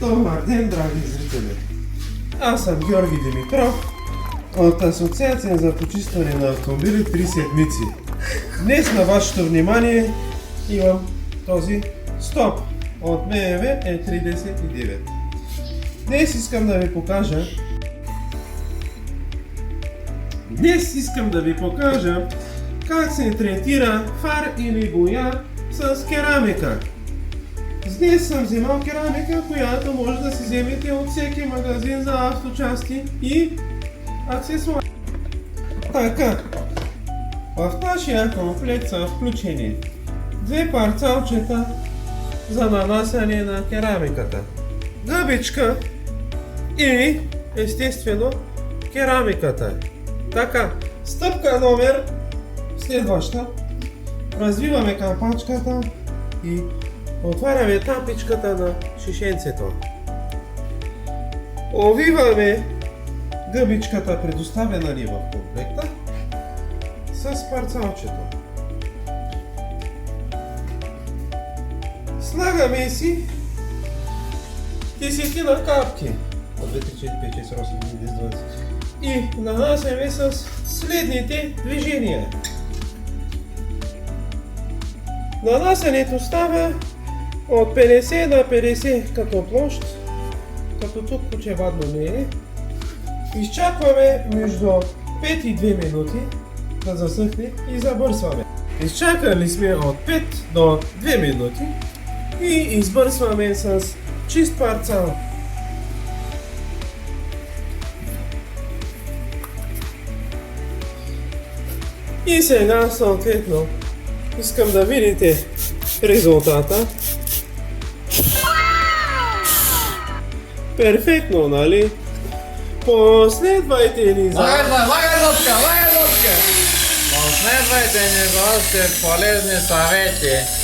Добър ден, драги зрители! Аз съм Георги Димитров от Асоциация за почистване на автомобили 3 седмици. Днес на вашето внимание имам този стоп от BMW E39. Днес искам да ви покажа как се третира фар или боя с керамика. Днес съм взимал керамика, която може да си вземете от всеки магазин за авточасти и аксесуари. Така, в нашия комплект са включени две парцалчета за нанасяне на керамиката, гъбичка и естествено керамиката. Така, стъпка номер следваща. Развиваме кампачката и отваряме тапичката на шишенцето. Овиваме гъбичката, предоставена ни в комплекта, с парцалчето. Слагаме си 10 капки. 2, 3, 4, 5, 6, 8, 9, 10, 20. И нанасяме с следните движения. Нанасянето става от 50 на 50 като площ, като тук очевадно не е. Изчакваме между 5 и 2 минути да засъхне и забърсваме. Изчакали сме от 5 до 2 минути и избърсваме с чист парцал. И сега съответно искам да видите резултата. Перфектно, нали? Последвайте ни за... Последвайте ни за още полезни съвети.